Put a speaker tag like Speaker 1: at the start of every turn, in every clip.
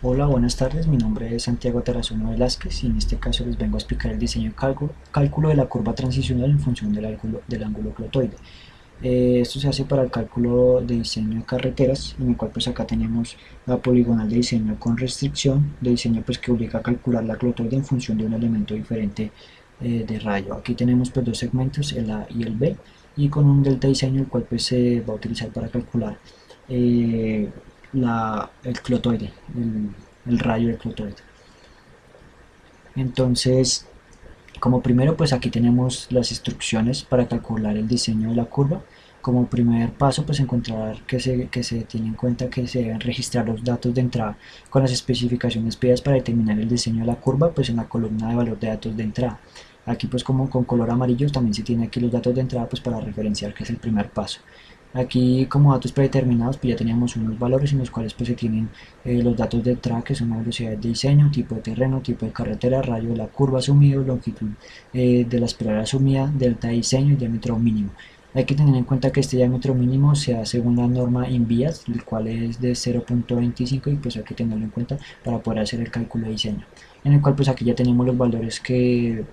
Speaker 1: Hola, buenas tardes. Mi nombre es Santiago Tarazona Velázquez y en este caso les vengo a explicar el diseño y cálculo de la curva transicional en función del ángulo clotoide. Esto se hace para el cálculo de diseño de carreteras, en el cual pues acá tenemos la poligonal de diseño con restricción, de diseño pues que obliga a calcular la clotoide en función de un elemento diferente de rayo. Aquí tenemos pues dos segmentos, el A y el B, y con un delta diseño el cual pues se va a utilizar para calcular eh, el clotoide, el rayo del clotoide. Entonces, como primero, pues aquí tenemos las instrucciones para calcular el diseño de la curva. Como primer paso, pues encontrar que se tiene en cuenta que se deben registrar los datos de entrada con las especificaciones pedidas para determinar el diseño de la curva, pues en la columna de valor de datos de entrada. Aquí pues como con color amarillo también se tiene aquí los datos de entrada pues para referenciar que es el primer paso. Aquí como datos predeterminados pues ya teníamos unos valores en los cuales pues se tienen los datos de entrada que son la velocidad de diseño, tipo de terreno, tipo de carretera, radio de la curva asumido, longitud de la espiral asumida, delta de diseño y diámetro mínimo. Hay que tener en cuenta que este diámetro mínimo se da según la norma INVIAS, el cual es de 0.25 y pues hay que tenerlo en cuenta para poder hacer el cálculo de diseño. En el cual pues aquí ya tenemos los valores que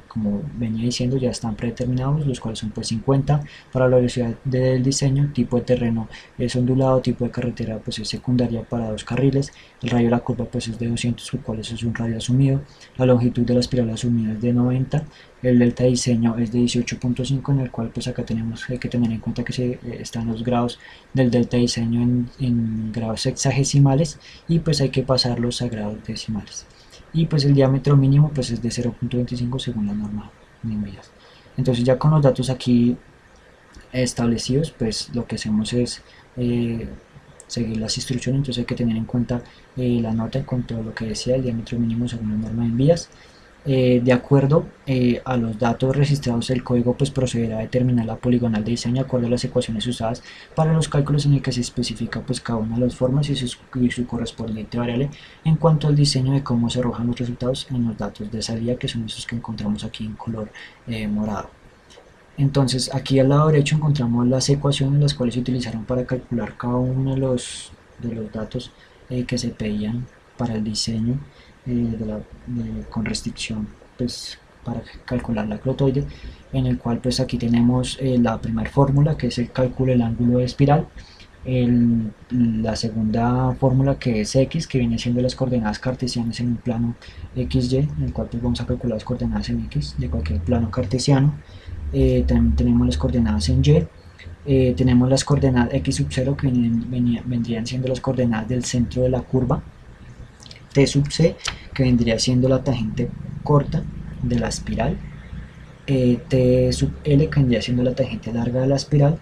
Speaker 1: como venía diciendo ya están predeterminados, los cuales son pues 50 para la velocidad del diseño, tipo de terreno es ondulado, tipo de carretera pues es secundaria para dos carriles, el radio de la curva pues es de 200, el cual es un radio asumido, la longitud de la espiral asumida es de 90, el delta de diseño es de 18.5, en el cual pues acá hay que tener en cuenta que están los grados del delta de diseño en grados sexagesimales y pues hay que pasarlos a grados decimales. Y pues el diámetro mínimo pues es de 0.25 según la norma NIMBIAS. Entonces ya con los datos aquí establecidos, pues lo que hacemos es seguir las instrucciones. Entonces hay que tener en cuenta la nota en cuanto a lo que decía el diámetro mínimo según la norma de envías. De acuerdo a los datos registrados, el código pues procederá a determinar la poligonal de diseño de acuerdo a las ecuaciones usadas para los cálculos, en el que se especifica pues cada una de las formas y su correspondiente variable en cuanto al diseño de cómo se arrojan los resultados en los datos de salida, que son esos que encontramos aquí en color morado. Entonces aquí al lado derecho encontramos las ecuaciones las cuales se utilizaron para calcular cada uno de los datos que se pedían para el diseño con restricción pues, para calcular la clotoide, en el cual pues aquí tenemos la primera fórmula que es el cálculo del ángulo de espiral, la segunda fórmula que es x, que viene siendo las coordenadas cartesianas en un plano xy, en el cual pues vamos a calcular las coordenadas en x de cualquier plano cartesiano. También tenemos las coordenadas en y, tenemos las coordenadas x sub 0 que vendrían siendo las coordenadas del centro de la curva, t sub c que vendría siendo la tangente corta de la espiral, t sub l que vendría siendo la tangente larga de la espiral,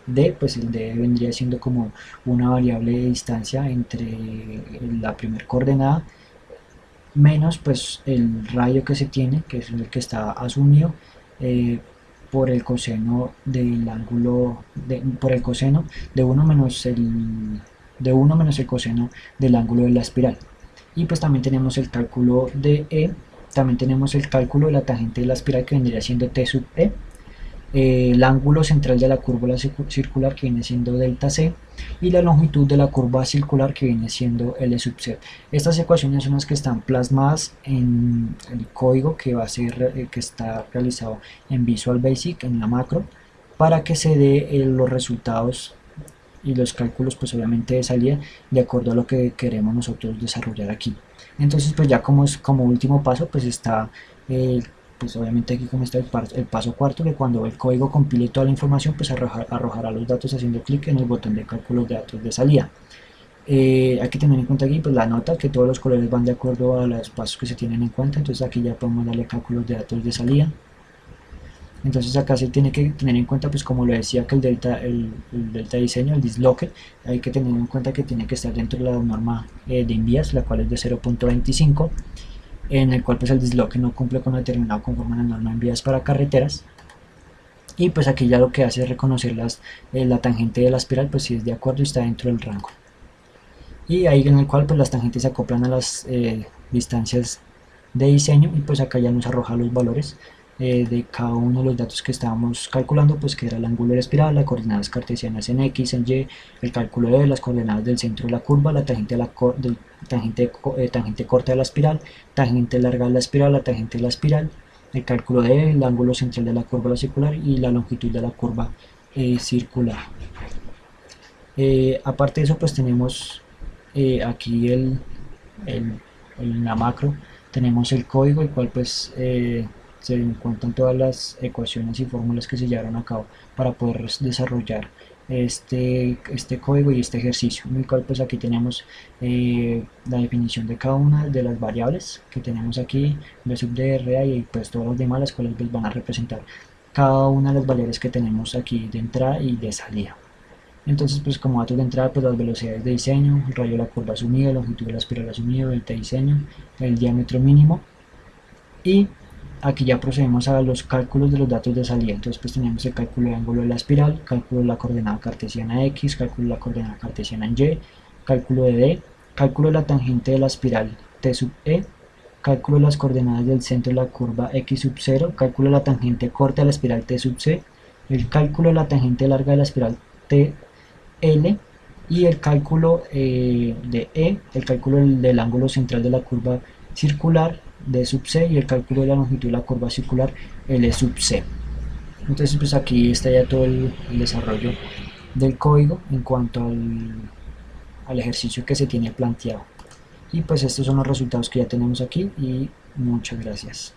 Speaker 1: d, pues el d vendría siendo como una variable de distancia entre la primera coordenada menos pues el radio que se tiene, que es el que está asumido, por el coseno del ángulo, por el coseno de 1 menos el coseno del ángulo de la espiral. Y pues también tenemos el cálculo de E, también tenemos el cálculo de la tangente de la espiral que vendría siendo T sub E, el ángulo central de la curva circular que viene siendo delta c y la longitud de la curva circular que viene siendo L sub c. Estas ecuaciones son las que están plasmadas en el código que va a ser que está realizado en Visual Basic, en la macro, para que se dé los resultados y los cálculos pues obviamente de salida de acuerdo a lo que queremos nosotros desarrollar aquí. Entonces pues ya como último paso pues está pues obviamente aquí como está el paso cuarto, que cuando el código compile toda la información pues arrojará los datos haciendo clic en el botón de cálculo de datos de salida. Hay que tener en cuenta aquí pues la nota, que todos los colores van de acuerdo a los pasos que se tienen en cuenta. Entonces aquí ya podemos darle cálculos de datos de salida. Entonces acá se tiene que tener en cuenta, pues como lo decía, que el delta diseño, el disloque, hay que tener en cuenta que tiene que estar dentro de la norma de envías, la cual es de 0.25, en el cual pues el disloque no cumple con lo determinado conforme a la norma de envías para carreteras. Y pues aquí ya lo que hace es reconocer la tangente de la espiral, pues si es de acuerdo y está dentro del rango. Y ahí en el cual pues las tangentes se acoplan a las distancias de diseño, y pues acá ya nos arroja los valores de cada uno de los datos que estábamos calculando, pues que era el ángulo de la espiral, las coordenadas cartesianas en X, en Y, el cálculo de las coordenadas del centro de la curva, la tangente, tangente corta de la espiral, tangente larga de la espiral, la tangente de la espiral, el cálculo del ángulo central de la curva circular y la longitud de la curva circular. Aparte de eso, pues tenemos aquí en la macro tenemos el código, el cual pues se encuentran todas las ecuaciones y fórmulas que se llevaron a cabo para poder desarrollar este código y este ejercicio, en el cual pues aquí tenemos la definición de cada una de las variables que tenemos aquí, b sub d, r, a y pues todas las demás, las cuales pues van a representar cada una de las variables que tenemos aquí de entrada y de salida. Entonces, pues como datos de entrada, pues las velocidades de diseño, el radio de la curva asumido, la longitud de la espiral asumido, el de diseño, el diámetro mínimo. Y aquí ya procedemos a los cálculos de los datos de salida. Entonces, pues tenemos el cálculo de ángulo de la espiral, cálculo de la coordenada cartesiana X, cálculo de la coordenada cartesiana en Y, cálculo de D, cálculo de la tangente de la espiral T sub E, cálculo de las coordenadas del centro de la curva X sub 0, cálculo de la tangente corta de la espiral T sub C, el cálculo de la tangente larga de la espiral T L y el cálculo de E, el cálculo del ángulo central de la curva circular D sub C y el cálculo de la longitud de la curva circular L sub C. Entonces pues aquí está ya todo el desarrollo del código en cuanto al ejercicio que se tiene planteado. Y pues estos son los resultados que ya tenemos aquí y muchas gracias.